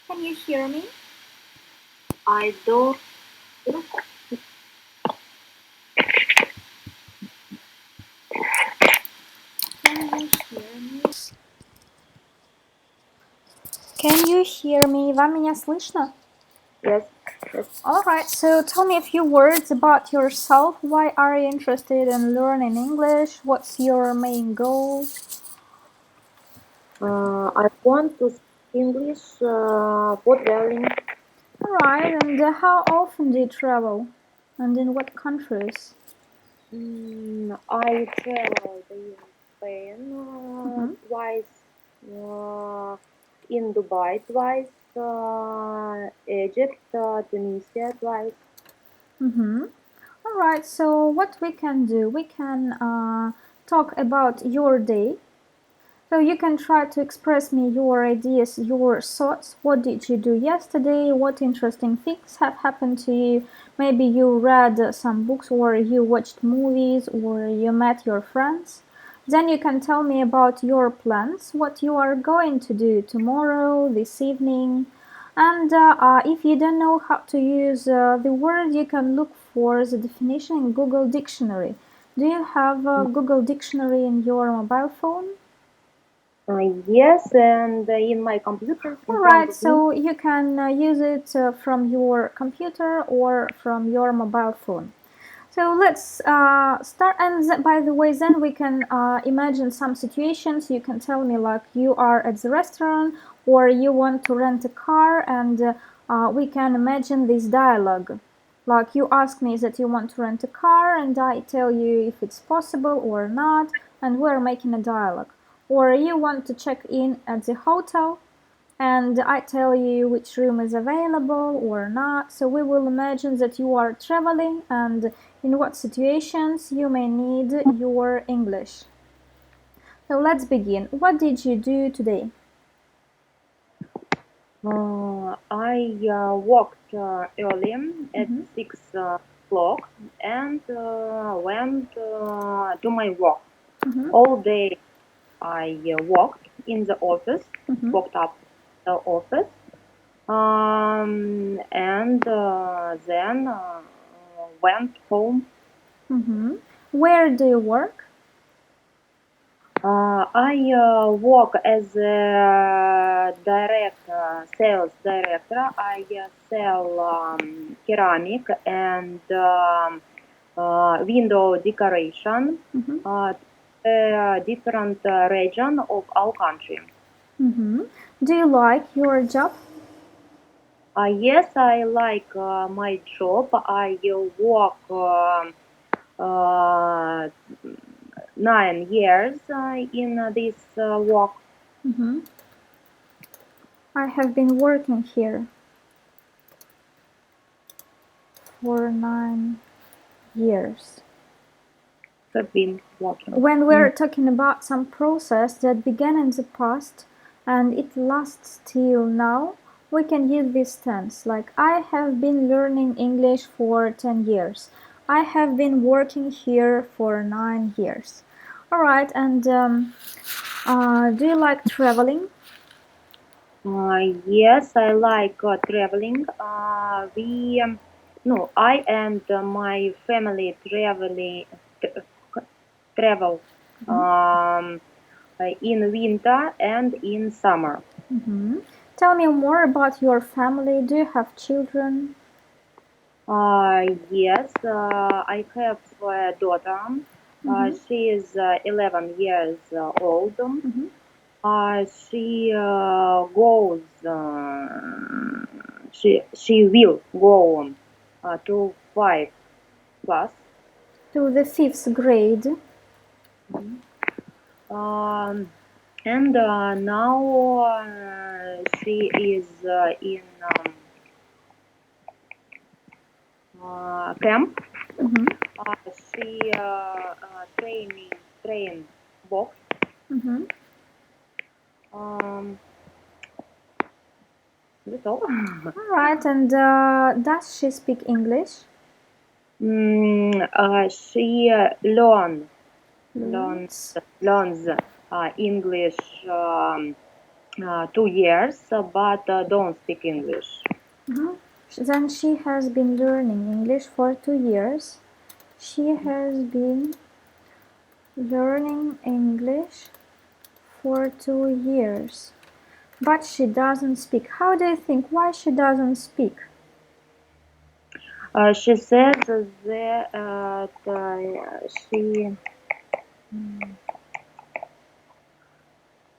Can you hear me? I don't. Can you hear me? Can you hear me? Вам меня слышно? Yes, yes. Alright, so tell me a few words about yourself. Why are you interested in learning English? What's your main goal? I want to speak English for traveling. Alright, and how often do you travel? And in what countries? I traveled in Spain Mhm. twice, in Dubai twice, Egypt, Tunisia twice. Mm-hmm. All right, so what we can do, we can talk about your day. So you can try to express me your ideas, your thoughts. What did you do yesterday? What interesting things have happened to you? Maybe you read some books or you watched movies or you met your friends. Then you can tell me about your plans, what you are going to do tomorrow, this evening. And if you don't know how to use the word, you can look for the definition in Google Dictionary. Do you have Google Dictionary in your mobile phone? Yes, and in my computer in front Alright, of me. so you can use it from your computer or from your mobile phone. So let's start. And by the way, then we can imagine some situations. You can tell me like you are at the restaurant or you want to rent a car, and we can imagine this dialogue. Like you ask me that you want to rent a car, and I tell you if it's possible or not, and we're making a dialogue. Or you want to check in at the hotel, and I tell you which room is available or not. So we will imagine that you are traveling and in what situations you may need your English. So let's begin. What did you do today? I walked early at Mm-hmm. 6 o'clock and went to my work. Mm-hmm. All day I worked in the office, Mm-hmm. walked up the office, and then went home. Mm-hmm. Where do you work? I work as a direct sales director. I sell ceramic and window decoration Mm-hmm. to a different region of our country. Mm-hmm. Do you like your job? Yes, I like my job. I work uh, 9 years in this work. Mm-hmm. I have been working here for 9 years. Have been working. When we're talking about some process that began in the past and it lasts till now, we can use this tense like I have been learning English for 10 years. I have been working here for 9 years. All right, and do you like traveling? Yes, I like traveling. We no, I and my family travel Mhm. um, in winter and in summer. Mhm. Tell me more about your family. Do you have children? Yes, I have a daughter. Mhm. She is 11 years old. Mhm. She goes. She will go to 5 class. To the fifth grade. Mhm. Um, and now she is in camp. Mhm. She train box. Mhm. Um, that's all. All right, and does she speak English? She learns Fluent. learns English. 2 years, but don't speak English. Mhm. Then she has been learning English for 2 years. She has been learning English for 2 years, but she doesn't speak. How do you think why she doesn't speak? She says that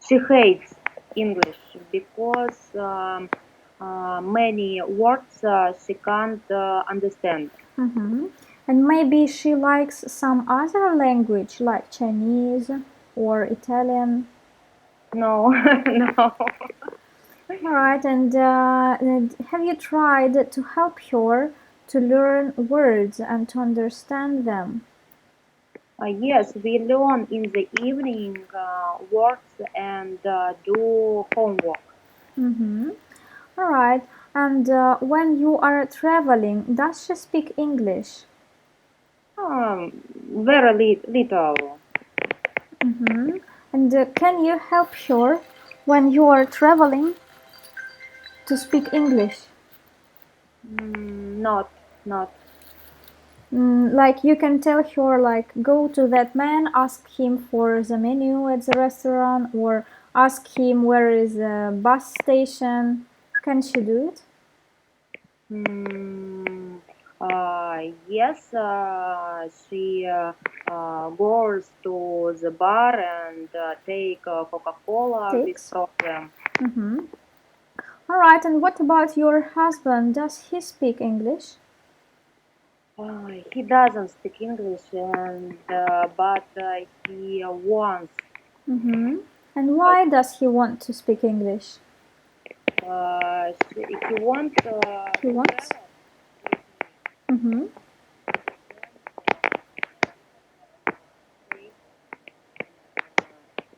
she hates English because many words she can't understand. Mm-hmm. And maybe she likes some other language like Chinese or Italian. No, no. All right, and have you tried to help her to learn words and to understand them? Yes, we learn in the evening words and do homework. Mm-hmm. All right, and when you are traveling, does she speak English? Very little. Mm-hmm. And can you help her when you are traveling to speak English? Not. Like you can tell her like go to that man, ask him for the menu at the restaurant, or ask him where is the bus station. Can she do it? Mm, yes, she goes to the bar and take Coca-Cola with Takes. problem. Mm-hmm. All right. And what about your husband? Does he speak English? He doesn't speak English, and but he wants. Mm-hmm. And Uh, why does he want to speak English? he wants He to wants. travel Mm-hmm.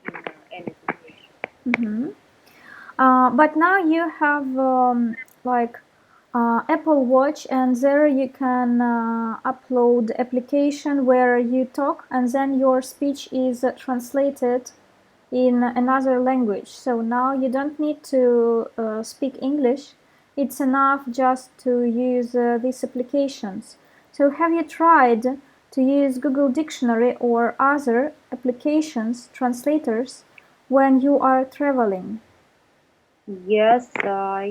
in any situation. Mm-hmm. But now you have like Apple Watch, and there you can upload application where you talk, and then your speech is translated in another language. So now you don't need to speak English. It's enough just to use these applications. So have you tried to use Google Dictionary or other applications, translators, when you are traveling? Yes, I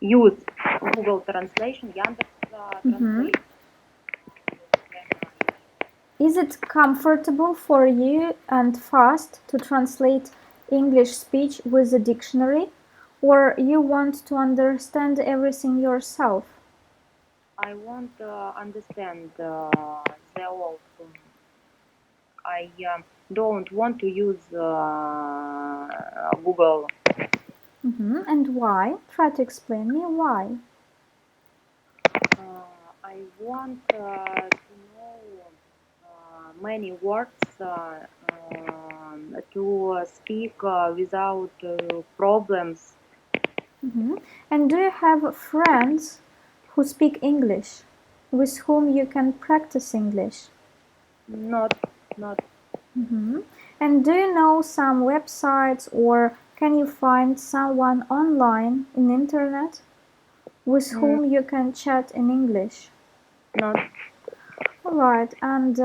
use Google Translation, Yandex Mhm. Translate. Is it comfortable for you and fast to translate English speech with a dictionary, or you want to understand everything yourself? I want to understand the whole. I don't want to use Google. And why? Try to explain me why. I want to know many words to speak without problems. And do you have friends who speak English, with whom you can practice English? Not, not. And do you know some websites, or can you find someone online in internet with Mm, whom you can chat in English? not. All right, and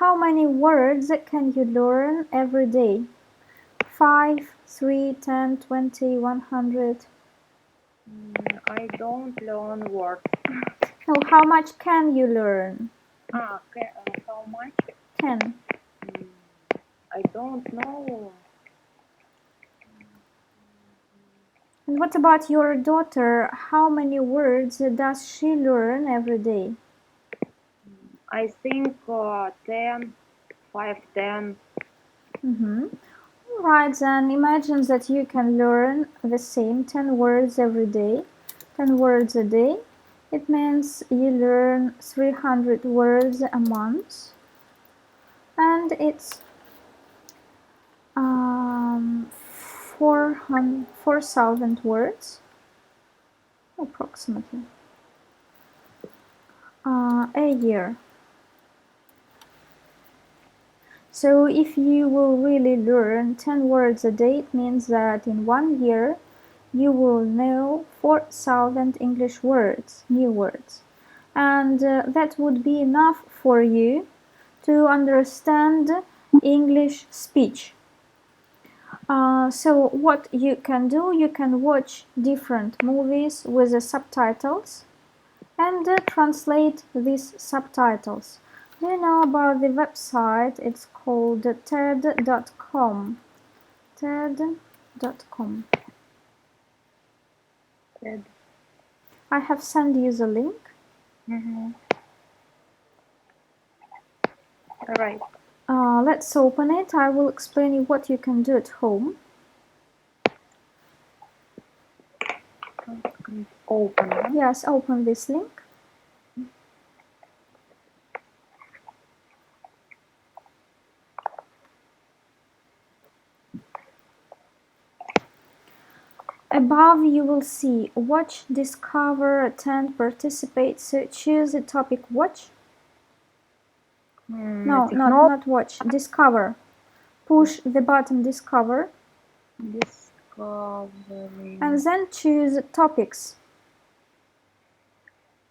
how many words can you learn every day? 5, 3, 10, 20, 100? I don't learn words. No, how much can you learn? How much? Can. Mm, I don't know. And what about your daughter? How many words does she learn every day? I think 10, 5, 10. Right, then imagine that you can learn the same 10 words every day, 10 words a day. It means you learn 300 words a month, and it's 4,000 words approximately a year. So if you will really learn 10 words a day, it means that in 1 year you will know 4,000 English words, new words. And that would be enough for you to understand English speech. So what you can do, you can watch different movies with the subtitles and translate these subtitles. Do you know about the website? It's called TED.com. TED.com. TED. I have sent you the link. All right. Let's open it. I will explain you what you can do at home. Open. Yes, open this link. Above you will see watch, discover, attend, participate. So choose the topic watch. No, not watch. Discover. Push the button discover. Discovery. And then choose topics.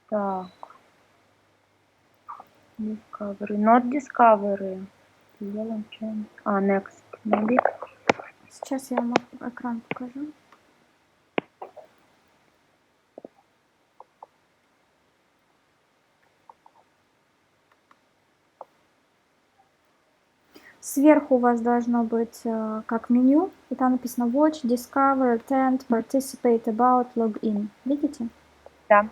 Так. Discovery. Not discovery. Next. Maybe. Сейчас я вам экран покажу. Сверху у вас должно быть как меню, и там написано Watch, Discover, Attend, Participate, About, Login. Видите? Да.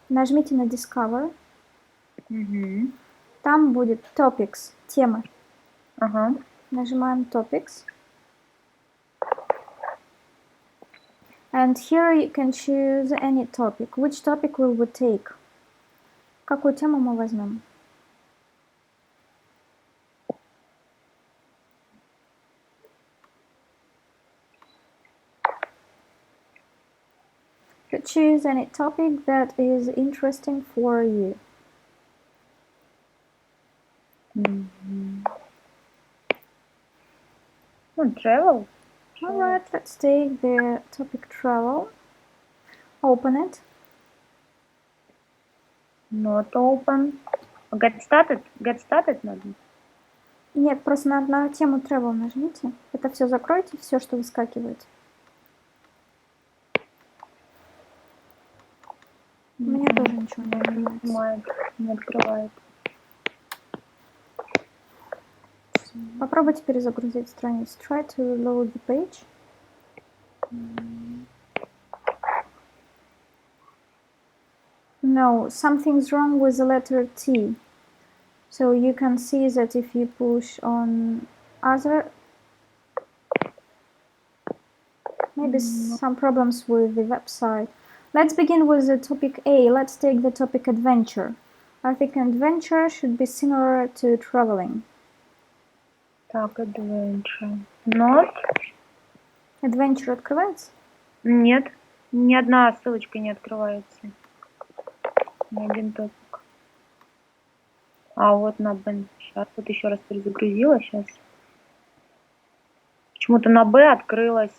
Нажмите на Discover. Угу. Там будет Topics, темы. Ага. Нажимаем Topics. And here you can choose any topic. Which topic will we take? Какую тему мы возьмем? You choose any topic that is interesting for you. Travel. Alright, let's take the topic travel. Open it. Not open. Get started. Get started надо. Нет, просто на тему travel нажмите. Это все закройте, все, что выскакивает. У меня тоже ничего не открывается. Не открывает. Попробуйте перезагрузить страницу. Try to load the page. No, something's wrong with the letter T. So you can see that if you push on other, maybe some problems with the website. Let's begin with the topic A. Let's take the topic adventure. I think adventure should be similar to traveling. Так, adventure. Not. Adventure открывается? Нет, ни одна ссылочка не открывается. Ни один топик. Вот на Б. Сейчас вот еще раз перезагрузила. Сейчас. Почему-то на Б открылась.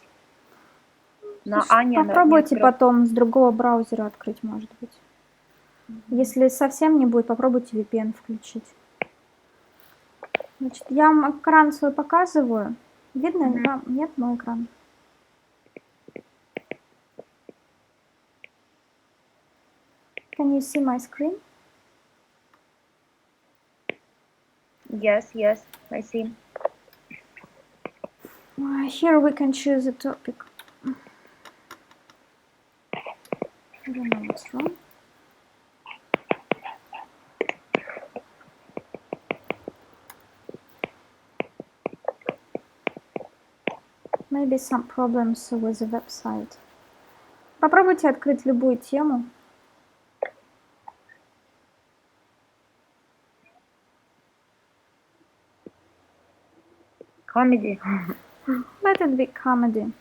На А не Попробуйте потом с другого браузера открыть, может быть. Если совсем не будет, попробуйте VPN включить. Значит, я вам экран свой показываю. Видно? Вам нет мой экран? Can you see my screen? Yes, I see. Here we can choose a topic. I don't know what's wrong. Maybe some problems with the website. Попробуйте открыть любую тему. Comedy. Let it be comedy.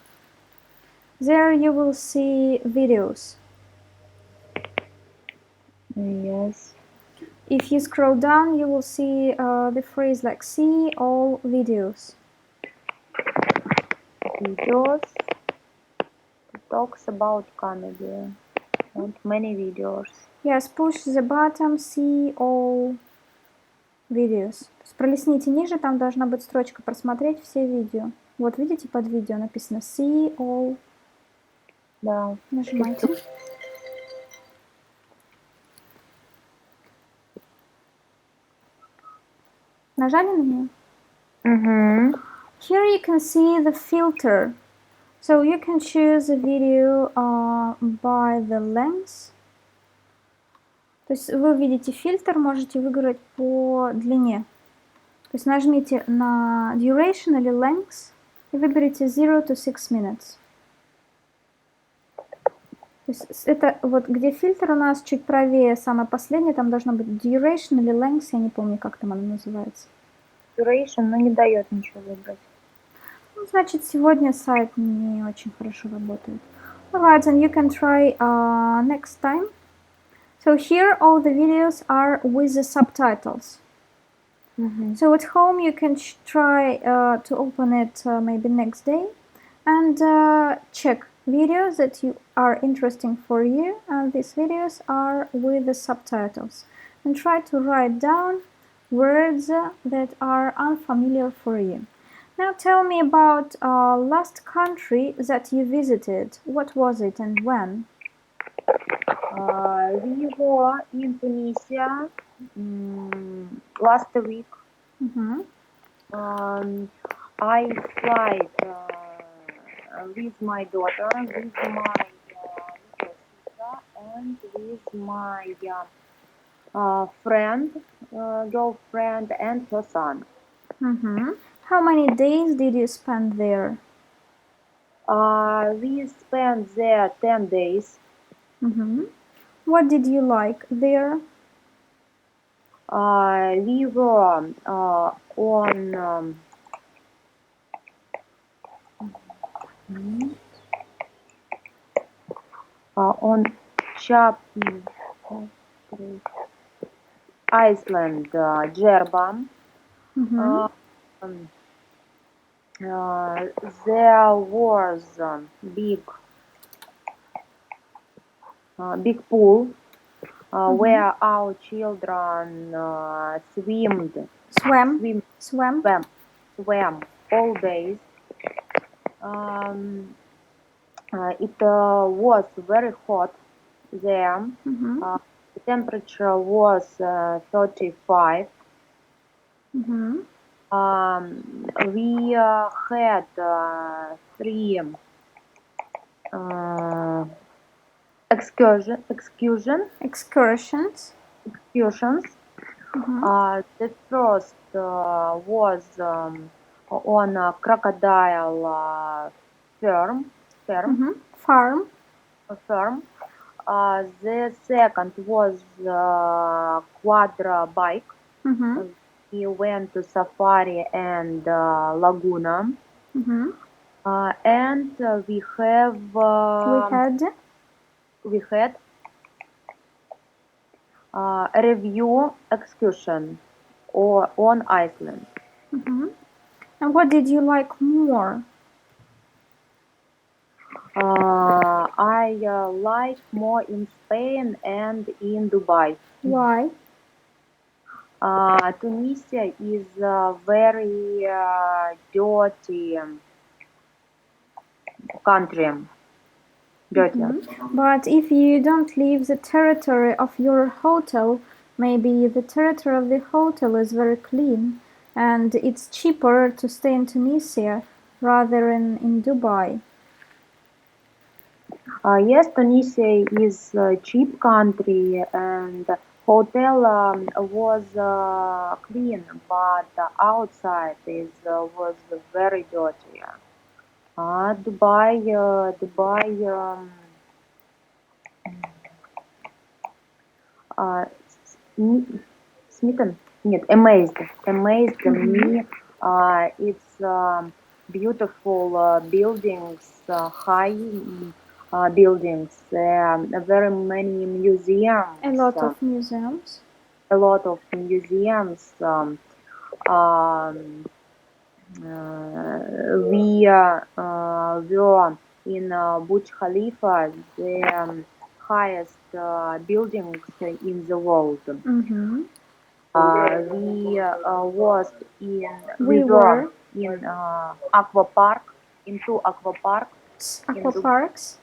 There you will see videos. Yes. If you scroll down, you will see the phrase like see all videos. Videos talks about comedy and many videos. Yes, push the button see all videos. То есть пролистните ниже, там должна быть строчка просмотреть все видео. Вот видите, под видео написано see all. Да. Нажимайте. Нажали на нее? Here you can see the filter. So you can choose a video by the length. То есть вы видите фильтр, можете выбрать по длине. То есть нажмите на duration или length и выберите 0 to 6 minutes. То есть это вот где фильтр у нас чуть правее, самое последнее, там должно быть duration или length, я не помню, как там оно называется. Duration, но не дает ничего выбрать. Ну, значит, сегодня сайт не очень хорошо работает. Alright, and you can try next time. So here all the videos are with the subtitles. So at home you can try to open it maybe next day and check videos that are interesting for you, and these videos are with the subtitles, and try to write down words that are unfamiliar for you. Now tell me about last country that you visited. What was it and when? We were in Tunisia last week. I fly with my daughter, with my little sister, and with my friend, girlfriend, and her son. How many days did you spend there? We spent there 10 days. What did you like there? We were on Iceland, Djerba. There was big pool where our children swam all days. It was very hot there. The temperature was 35. We had 3 excursions. The first was on a crocodile farm. The second was quadra bike. We went to safari and Laguna. And we had a review excursion on Iceland. And what did you like more? I like more in Spain and in Dubai. Why? Tunisia is a very dirty country. Dirty. But if you don't leave the territory of your hotel, maybe the territory of the hotel is very clean, and it's cheaper to stay in Tunisia rather than in Dubai. Yes, Tunisia is a cheap country, and hotel was clean, but outside was very dirty. Dubai, amazed me. It's beautiful buildings, high buildings, very many museums. A lot of museums. a lot of museums. Um, we were in Burj Khalifa, the highest buildings in the world. Mm-hmm. We We were were in aqua park, in two in aqua Du- parks.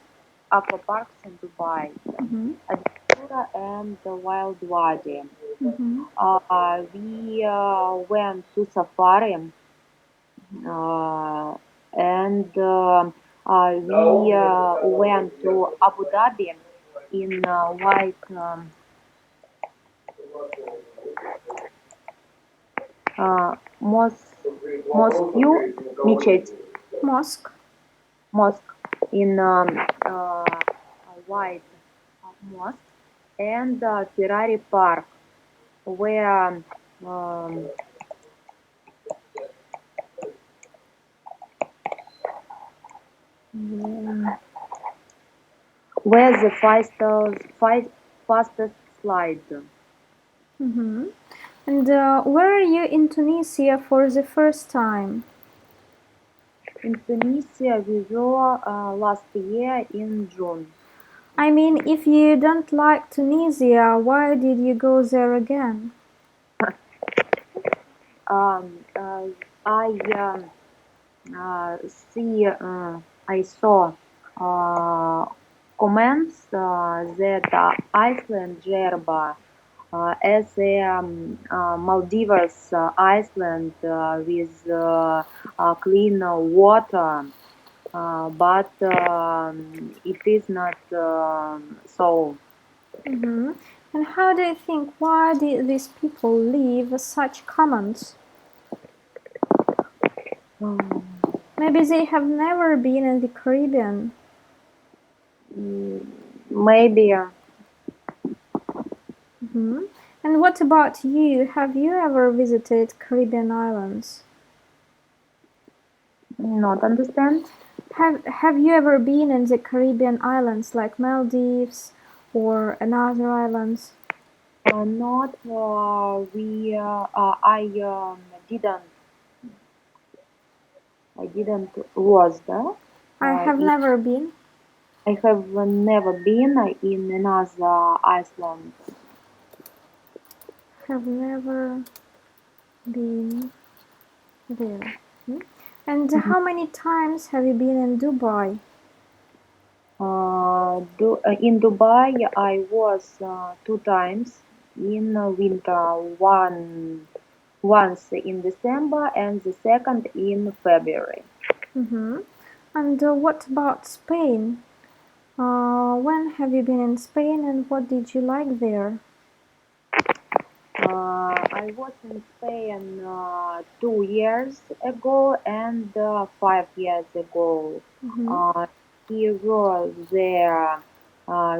aqua parks in Dubai, Mm-hmm. Adventura and the Wild Wadi. Mm-hmm. We went to safari uh, and we went to Abu Dhabi in white mos mosque, мечеть, Mosque. mosque in white mosque and Ferrari Park where um, where the fastest slide. Mm-hmm. And where are you in Tunisia for the first time? In Tunisia, we were last year in June. I mean, if you don't like Tunisia, why did you go there again? Um, uh, I uh, see. I saw comments that Iceland Jerba as a Maldives island with clean water, but it is not so. Mm-hmm. And how do you think, why did these people leave such comments? Um, Maybe they have never been in the Caribbean. Maybe Mm-hmm. And what about you? Have you ever visited Caribbean islands? not understand. Have you ever been in the Caribbean islands like Maldives or another islands? Not we. I didn't was there. I have It, never been. I have never been in another Iceland. Have never been there. Hmm? And how many times have you been in Dubai? In Dubai, I was two times in winter. Once in December and the second in February. Mm-hmm. And what about Spain? When have you been in Spain and what did you like there? I was in Spain 2 years ago and 5 years ago. Mm-hmm. Uh, he was there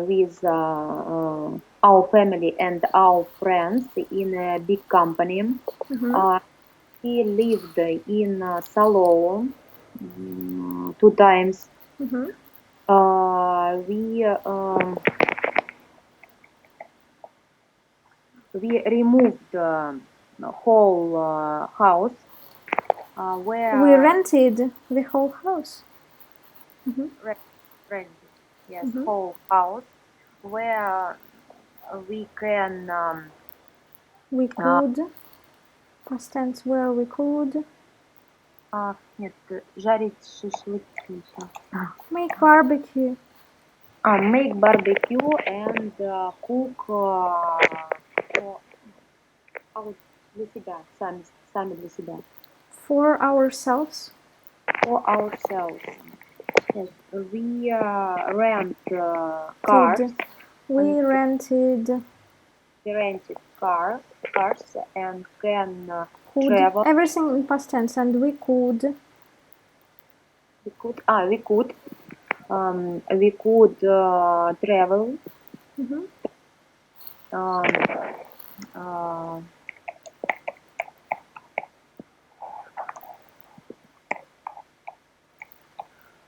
with our family and our friends in a big company. Mm-hmm. Uh, he lived in Salou two times. Mm-hmm. We removed the whole house We where rented the whole house. Mm-hmm. rent, rented, yes, Mm-hmm. whole house where we can We uh, could, past tense where we could, нет, жарить шашлыки. make barbecue. Make barbecue and cook for для себя, сами для себя, For ourselves. for ourselves. Yes, we rent cars. We And rented we rented cars and can could, travel. everything in past tense, and we could We could travel mhm, um, uh,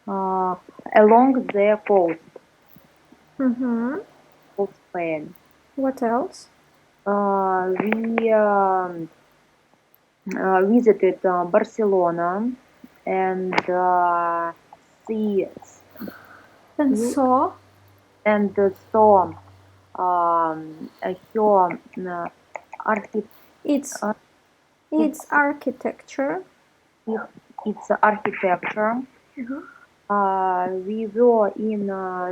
uh, along the coast mhm. of Spain. What else? We visited Barcelona and see And you so and saw her archi- it's uh, its its architecture. its architecture. Mm-hmm. We were in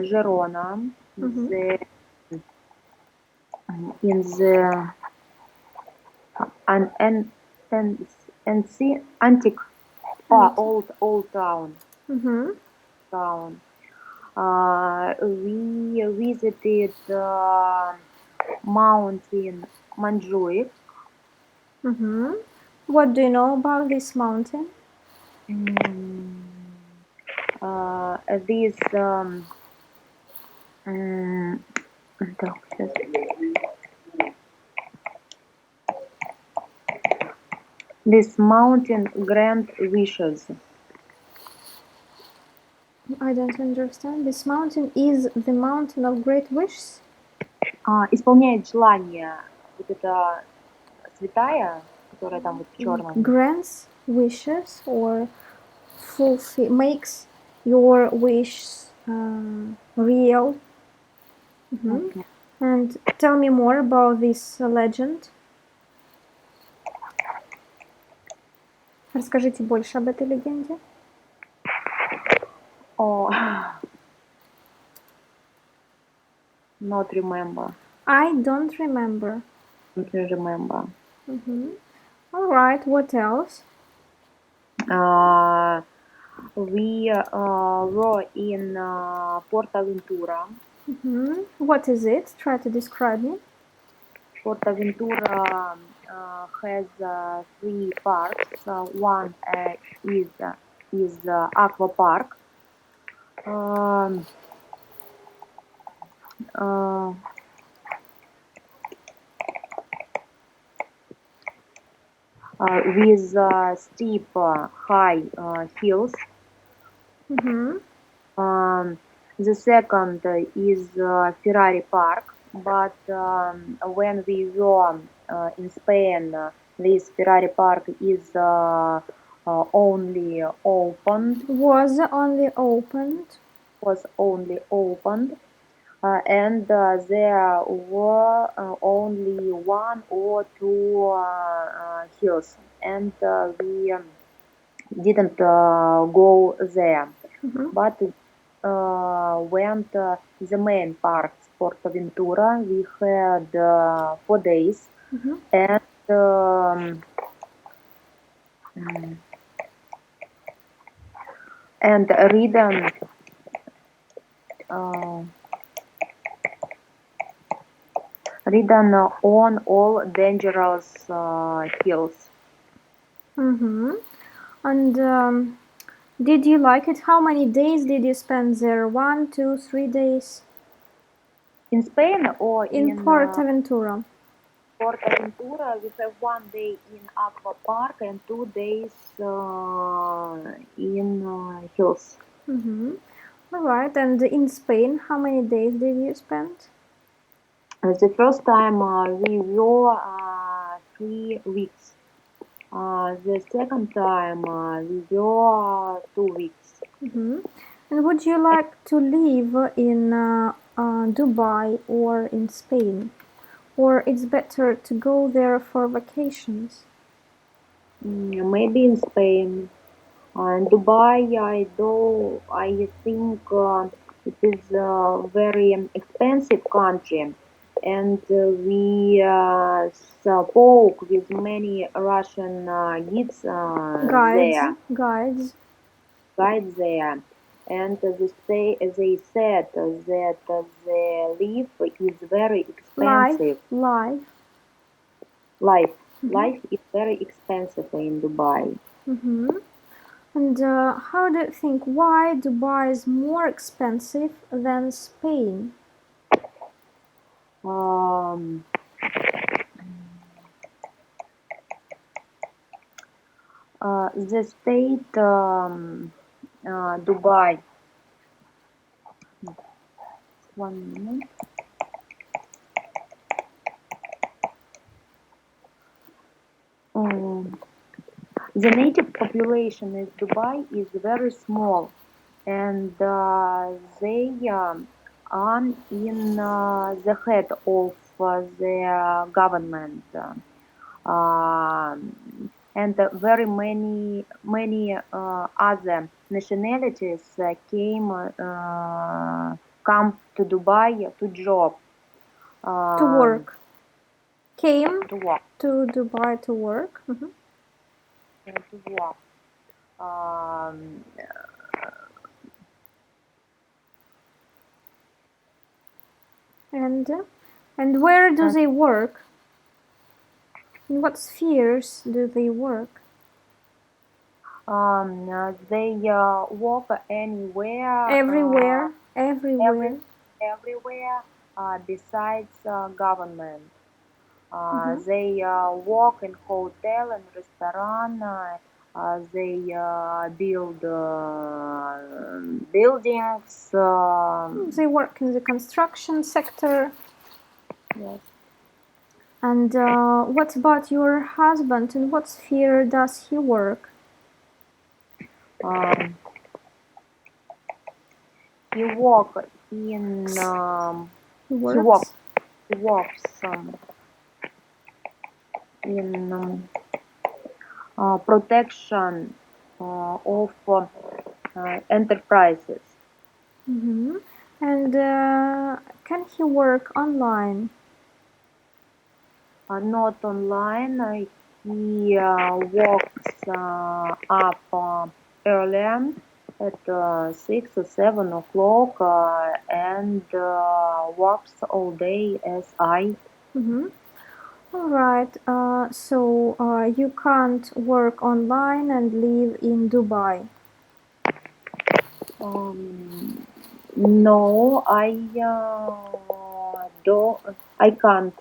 Girona, Mm-hmm. in the and and see antique And old mm-hmm. town. We visited mountain Montjuic. Mm-hmm. What do you know about this mountain? Mm, this mm, так, this mountain grant wishes. I don't understand. This mountain is the mountain of great wishes. Исполняет желание. Вот эта святая, которая там вот в черном. Grants wishes or fulfill makes your wish real. Mhm. Okay. And tell me more about this legend. Расскажите больше об этой легенде. Oh, not remember. I don't remember. Don't remember. All right. What else? We were in Portaventura. What is it? Try to describe me. Portaventura has three parks. One is Aqua Park. Uh, with steep, high hills. The second is Ferrari Park, but when we were in Spain, this Ferrari Park is only opened, Was only opened. was only opened, and there were only one or two hills, and we didn't go there, but went the main parks, Portaventura. We had 4 days and and ridden uh, ridden on all dangerous hills. And did you like it? How many days did you spend there? 1, 2, 3 days? In Spain or In in Portaventura. Portaventura, we have 1 day in Aqua Park and 2 days in hills. All right. And in Spain, how many days did you spend? The first time we were 3 weeks. The second time we were 2 weeks. And would you like to live in Dubai or in Spain? Or it's better to go there for vacations? Maybe in Spain. In Dubai, I think it is a very expensive country, and we spoke with many Russian guides there, Guides. guides there, and they said that the life is very expensive. Life is very expensive in Dubai. And how do you think why Dubai is more expensive than Spain? Um, the state Dubai. One minute. The native population in Dubai is very small, and they are in the head of the government. And very many other nationalities come to Dubai to job, To work. Came to work, to Dubai to work. to work. Um, And where do and they work? In what spheres do they work? they work anywhere, Everywhere. every Everywhere. everywhere besides government. Mhm. They work in hotel and restaurant. They build buildings. They work in the construction sector. Yes. And what about your husband? In what sphere does he work? Um, he work in He he works works. he works in protection of enterprises. Hmm. And can he work online? Not online. He works up early at 6 or 7 o'clock and works all day as I. Hmm. All right. So you can't work online and live in Dubai. Um, no, don't. I can't.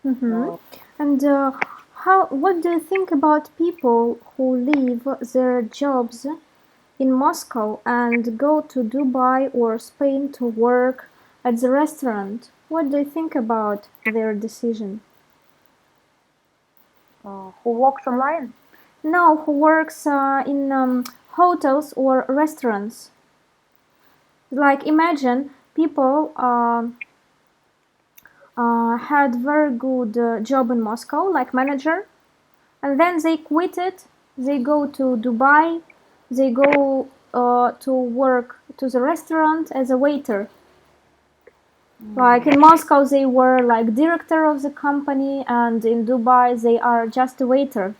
Hmm. No. And what do you think about people who leave their jobs in Moscow and go to Dubai or Spain to work at the restaurant? What do you think about their decision? Who works online? No, who works in hotels or restaurants? Like imagine people had very good job in Moscow, like manager, and then they quit it. They go to Dubai. They go to work to the restaurant as a waiter. Like in Moscow, they were like director of the company, and in Dubai, they are just a waiter.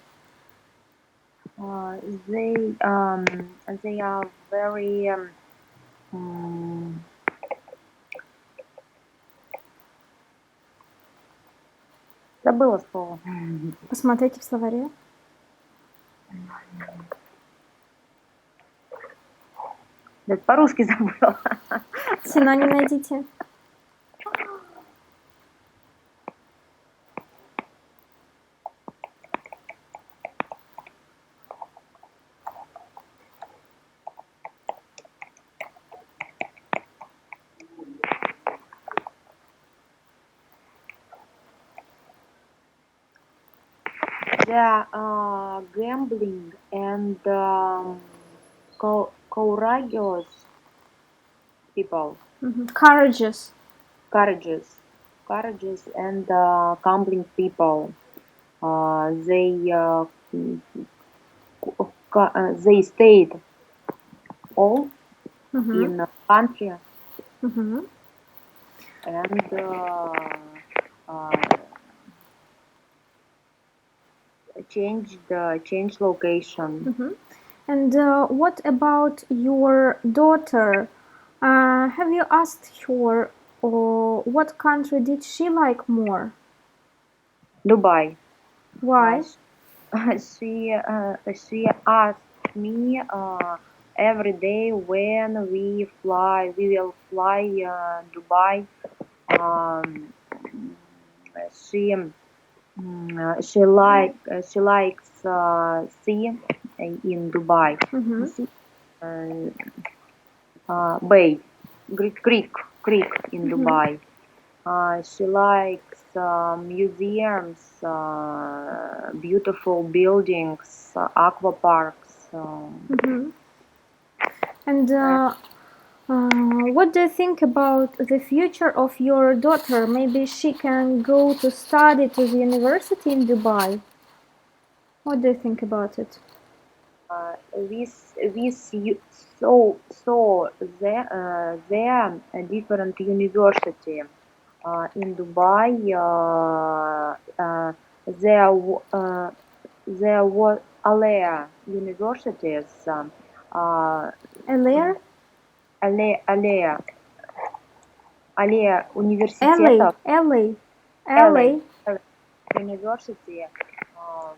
Uh, they um, they are very mm, забыла слово. Посмотрите в словаре. Да, по-русски забыла. Синоним найдите. The gambling and courageous people, Courageous. courageous, courageous and gambling people. They they stayed all Mhm. in country Mhm. and uh, changed location. Mhm. And what about your daughter? Have you asked her or what country did she like more? Dubai. Uh, Why? she asked me every day when we will fly Dubai. Um, she likes sea in Dubai. Mhm. Sea, bay, creek in Mhm. Dubai. She likes museums, beautiful buildings, aqua parks. And what do you think about the future of your daughter? Maybe she can go to study to the university in Dubai. What do you think about it? There are different university in Dubai. There were Alea universities. Alea? Alea LA, университетов. LA, LA LA. University. um,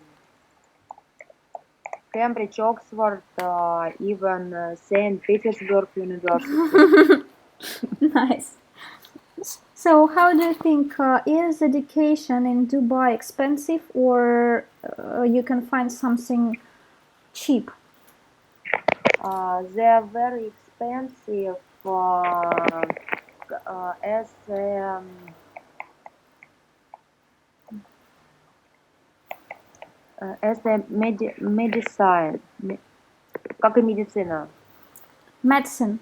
Cambridge, Oxford, even Saint Petersburg University. Nice. So, how do you think is education in Dubai expensive, or you can find something cheap? They are very expensive as medicine, как и медицина. Medicine.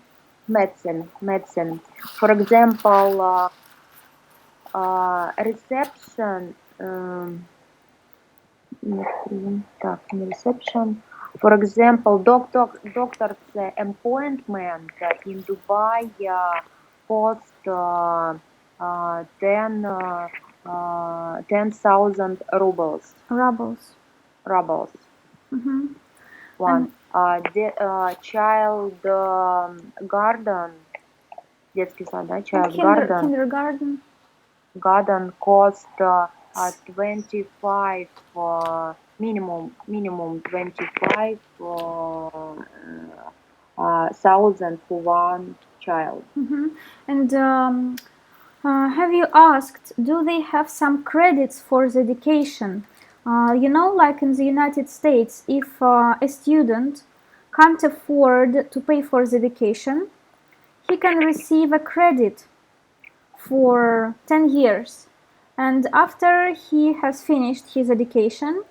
Medicine. For example, reception. Не reception. For example, doctor's appointment in Dubai cost 10,000 rubles. Rubles. One. Child garden. Детский сад, да? Child Kindergarten. Garden cost 25 minimum 25 thousand for one child. And have you asked, do they have some credits for the education? You know, like in the United States, if a student can't afford to pay for the education, he can receive a credit for 10 years. And after he has finished his education,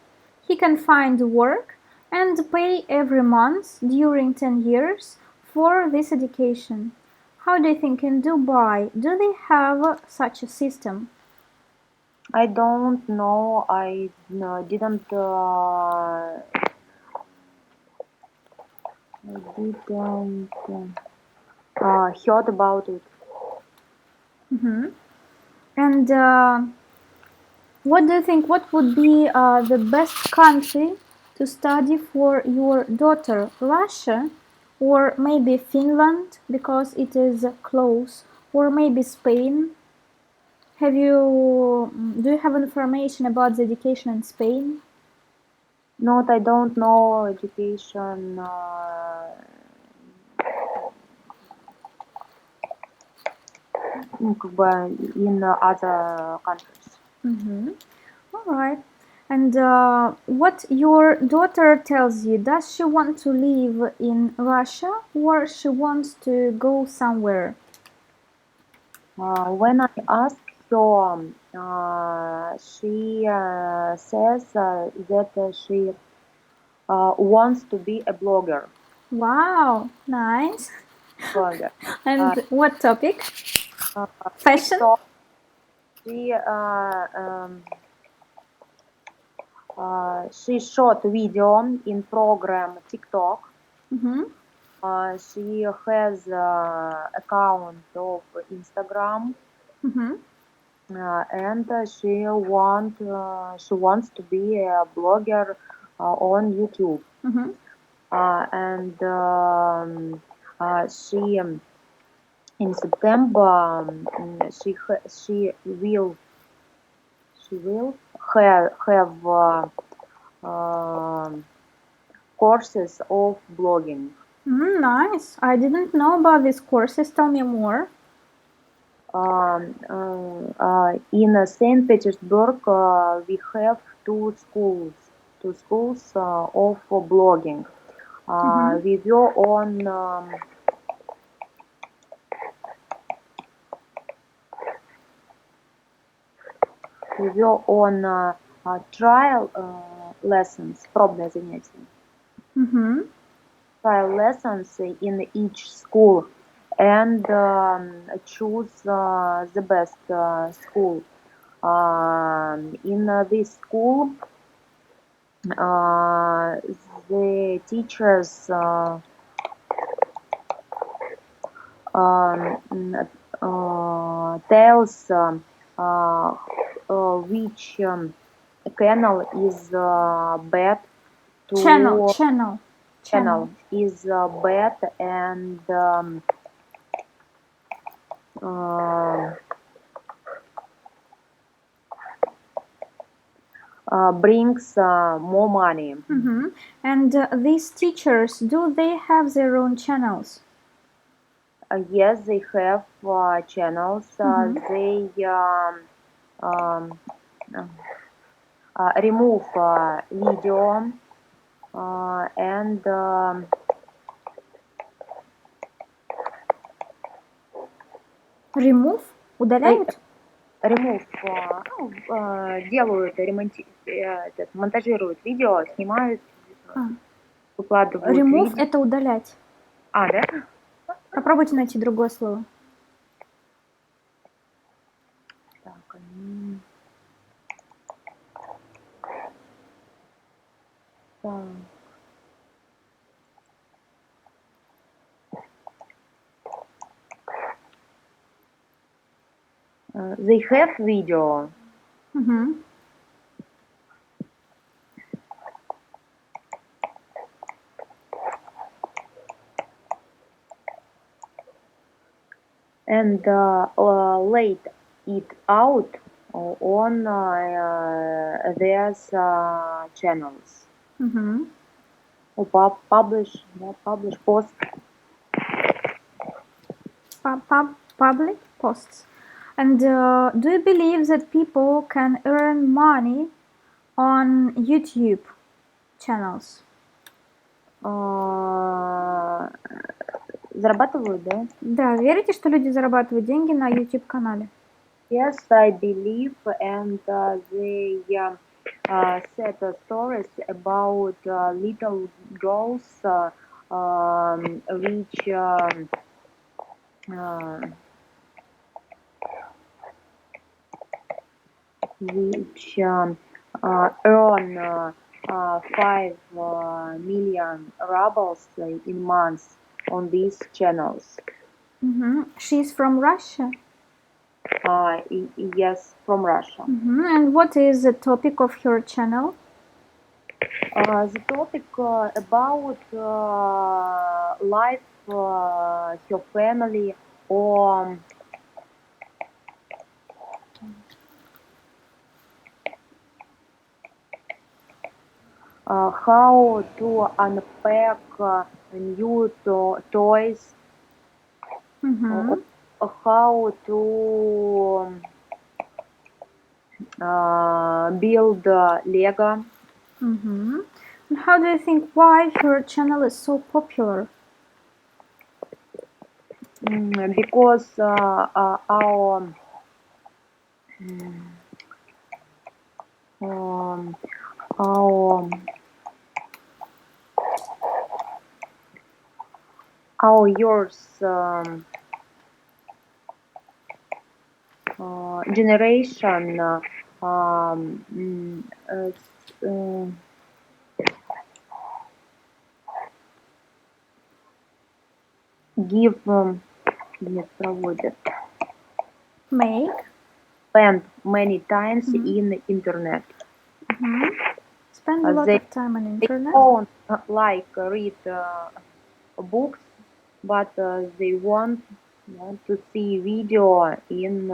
he can find work and pay every month during 10 years for this education. How do you think in Dubai, do they have such a system? I don't know. I didn't heard about it. And what do you think? What would be the best country to study for your daughter? Russia, or maybe Finland because it is close, or maybe Spain? Do you have information about the education in Spain? I don't know education in other countries. All right. And what your daughter tells you, does she want to live in Russia or she wants to go somewhere? When I ask her, she says that she wants to be a blogger. Wow, nice. Blogger. And what topic? Fashion? She shot video in program TikTok. She has account of Instagram. And she wants to be a blogger on YouTube. And she in September she will have courses of blogging. Nice. I didn't know about these courses. Tell me more. In Saint Petersburg, we have two schools of blogging. We were вел on trial lessons, пробные занятия, Mm-hmm. trial lessons in each school and choose the best school. In this school, the teachers tells which canal is bad Channel, to channel, channel channel. is bad and uh, brings more money. Mm-hmm. And these teachers, do they have their own channels? Yes, they have channels. Mm-hmm. They um, remove video and Remove? Удаляют? remove, делают, монтажируют видео, снимают, А. выкладывают Remove видео. это удалять. Да? Попробуйте найти другое слово. Так, так. They have video. Угу. And let it out on their channels. Угу. Publish, post. Public posts. And do you believe that people can earn money on YouTube channels? Зарабатывают, да? Да, верите, что люди зарабатывают деньги на YouTube канале? Yes, I believe, and they said stories about little girls which earn 5 million rubles in months on these channels. Mm-hmm. She's from Russia. Yes, from Russia. Mm-hmm. And what is the topic of her channel? The topic about life, her family, or how to unpack new toys, Mm-hmm. how to build Lego. Mm-hmm. And how do you think why her channel is so popular? Because our yours generation give нет, проводят Make. spend many times Mhm. in internet. Mm-hmm. Spend a lot They of time on they internet. don't like read books, but they want to see video in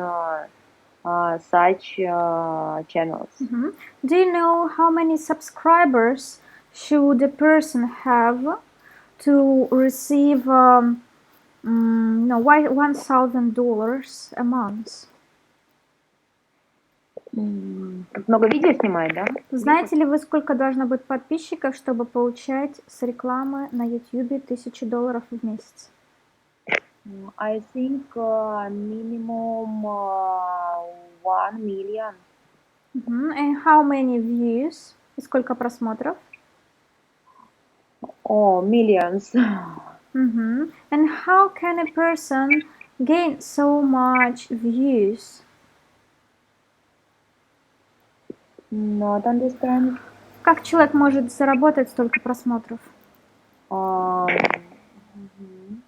such channels. Mm-hmm. Do you know how many subscribers should a person have to receive $1,000 a month? Много видео снимает, да? Знаете ли вы, сколько должно быть подписчиков, чтобы получать с рекламы на YouTube $1000 в месяц? I think minimum 1 million. And how many views? И сколько просмотров? Oh, millions. And how can a person gain so much views? Not understand. Как человек может заработать столько просмотров? Um, mhm.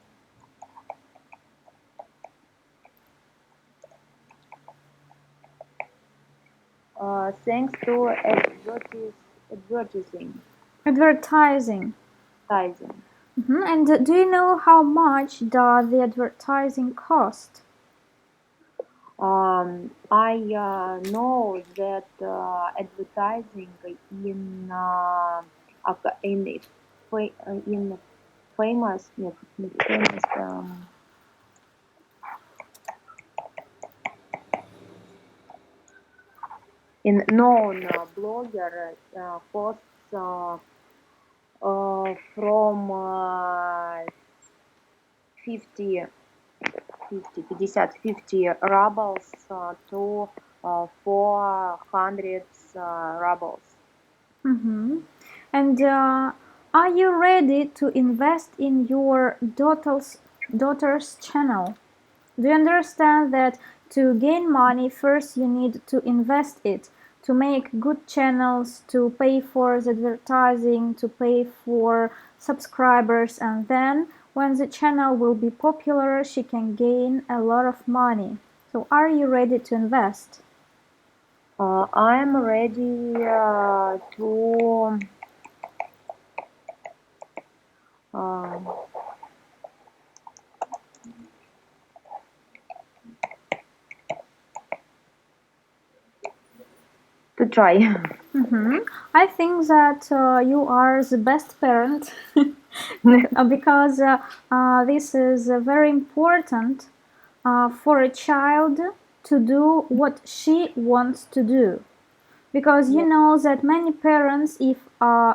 Thanks to advertising. Advertising. Advertising. And do you know how much does the advertising cost? I know that advertising in in famous нет, не famous in known blogger costs from 50 50 rubles to 400 rubles. And are you ready to invest in your daughter's channel? Do you understand that to gain money, first you need to invest it, to make good channels, to pay for the advertising, to pay for subscribers, and then when the channel will be popular, she can gain a lot of money. So are you ready to invest? I'm ready to try. I think that you are the best parent because this is very important for a child to do what she wants to do. Because you Yeah. know that many parents, if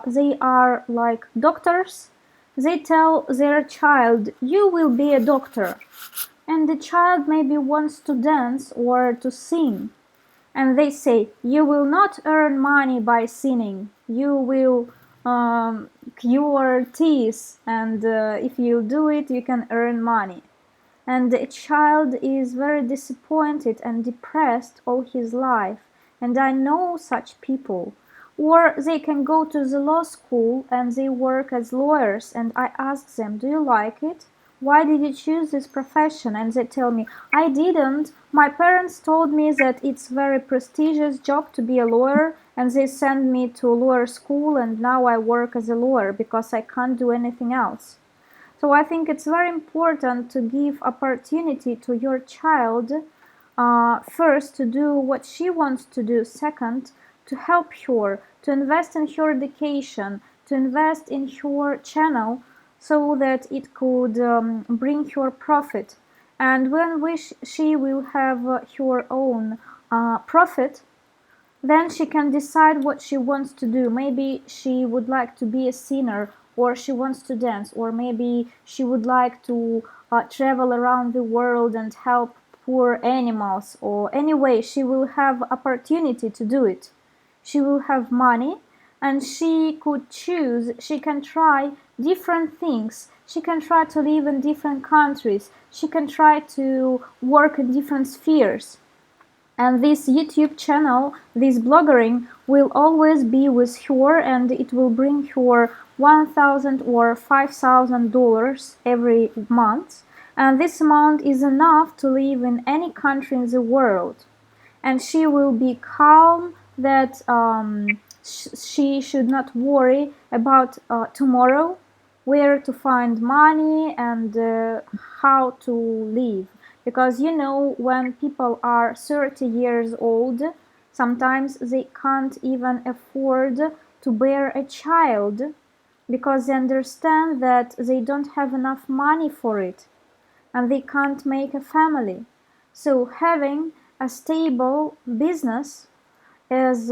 they are like doctors, they tell their child, you will be a doctor. And the child maybe wants to dance or to sing. And they say, you will not earn money by singing. You will cure teeth. And if you do it, you can earn money. And the child is very disappointed and depressed all his life. And I know such people. Or they can go to the law school and they work as lawyers, and I ask them, do you like it? Why did you choose this profession? And they tell me, I didn't. My parents told me that it's very prestigious job to be a lawyer, and they sent me to lawyer school, and now I work as a lawyer because I can't do anything else. So I think it's very important to give opportunity to your child, first to do what she wants to do, second to help her, to invest in her education, to invest in her channel so that it could bring her profit. And when she will have her own profit, then she can decide what she wants to do. Maybe she would like to be a singer, or she wants to dance, or maybe she would like to travel around the world and help poor animals, or anyway she will have opportunity to do it. She will have money and she could choose, she can try different things, she can try to live in different countries, she can try to work in different spheres. And this YouTube channel, this bloggering, will always be with her, and it will bring her $1,000 or $5,000 every month. And this amount is enough to live in any country in the world. And she will be calm that she should not worry about tomorrow, where to find money and how to live. Because you know, when people are 30 years old, sometimes they can't even afford to bear a child because they understand that they don't have enough money for it and they can't make a family. So having a stable business is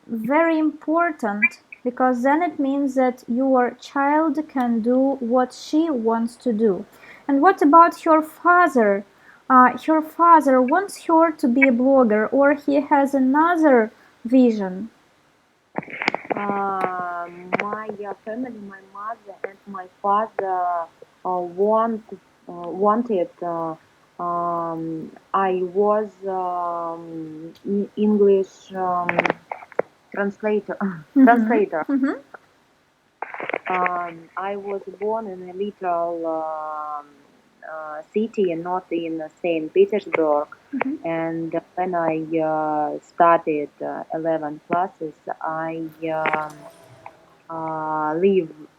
very important, because then it means that your child can do what she wants to do. And what about your father? her father wants her to be a blogger, or he has another vision? My family, my mother and my father wanted. I was English translator. Translator. Mm-hmm. I was born in a little city, not in Saint Petersburg. And when I started 11 classes, I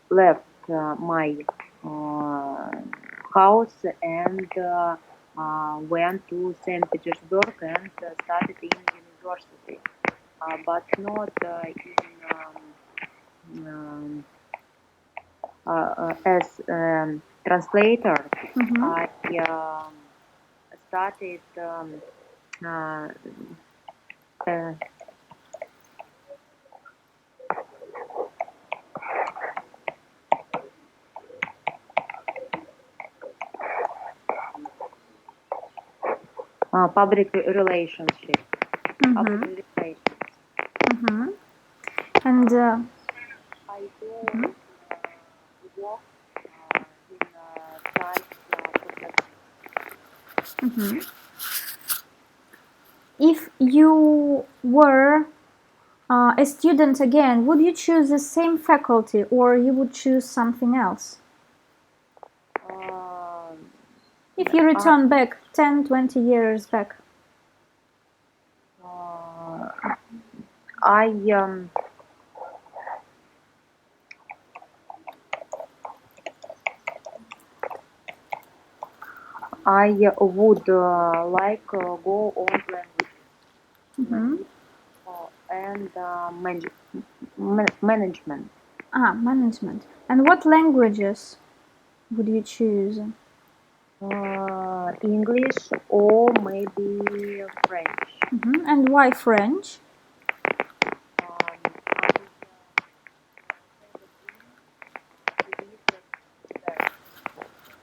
left my uh, house and went to St. Petersburg and started in university, but not um, as translator. Mm-hmm. I started uh, uh, public relationship. Public Mm-hmm. relations. Mm-hmm. And I don't work in such profession. if you were a student again, would you choose the same faculty or you would choose something else? Um, If you I return back 10, 20 years back. uh, I would like go on Mm-hmm. language and management. Management. And what languages would you choose? English or maybe French. And why French?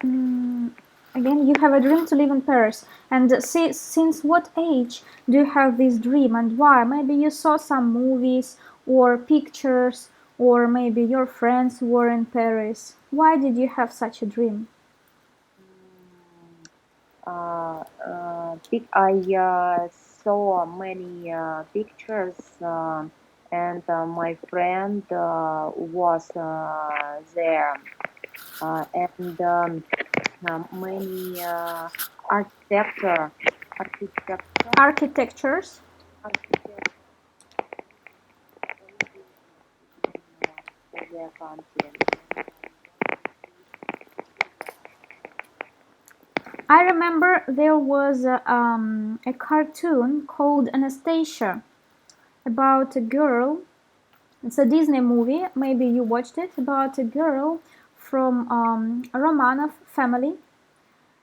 Mm, Again, you have a dream to live in Paris. And since what age do you have this dream and why? Maybe you saw some movies or pictures, or maybe your friends were in Paris. Why did you have such a dream? I saw many pictures, and my friend was there, and many architecture, architecture, Architectures? architecture in their country. I remember there was a cartoon called Anastasia about a girl. It's a Disney movie, maybe you watched it, about a girl from a Romanov family,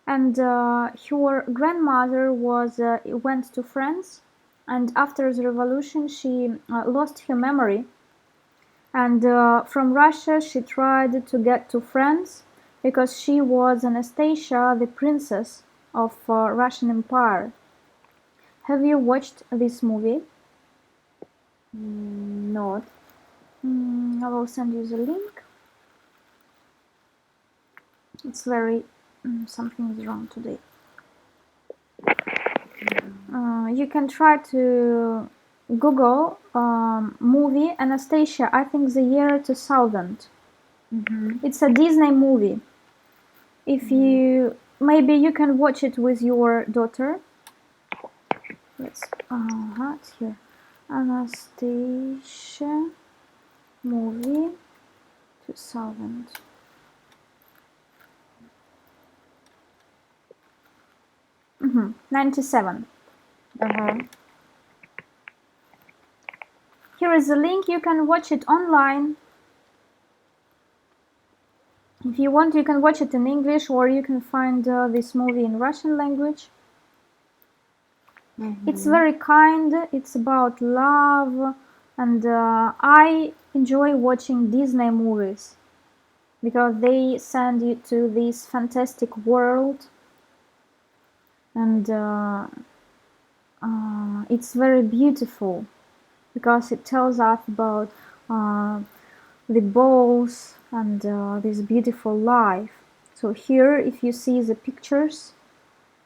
and her grandmother went to France, and after the revolution she lost her memory, and from Russia she tried to get to France because she was Anastasia, the princess of Russian Empire. Have you watched this movie? Not. I will send you the link. It's very something is wrong today. You can try to Google movie Anastasia. I think the year 2000. It's a Disney movie. If you maybe you can watch it with your daughter. Let's it's here. Anastasia movie 2000. 97. Here is the link. You can watch it online. If you want, you can watch it in English, or you can find this movie in Russian language. It's very kind. It's about love, and I enjoy watching Disney movies because they send you to this fantastic world, and it's very beautiful because it tells us about the balls and this beautiful life. So here, if you see the pictures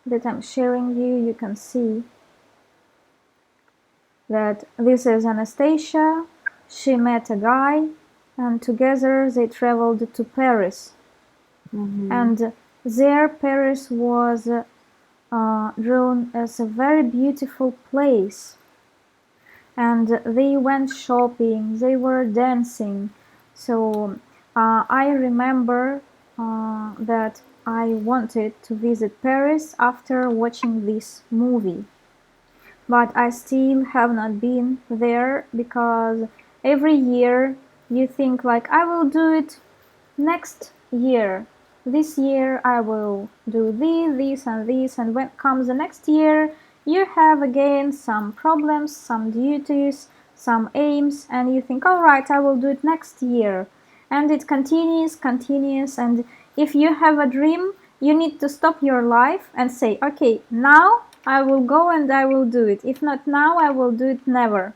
that I'm sharing you can see that this is Anastasia. She met a guy, and together they traveled to Paris. And there Paris was drawn as a very beautiful place. And they went shopping, they were dancing. So I remember that I wanted to visit Paris after watching this movie. But I still have not been there because every year you think like I will do it next year. This year I will do this and this, and when comes the next year you have again some problems, some duties, some aims, and you think, all right, I will do it next year. And it continues, and if you have a dream, you need to stop your life and say, okay, now I will go and I will do it. If not now, I will do it never.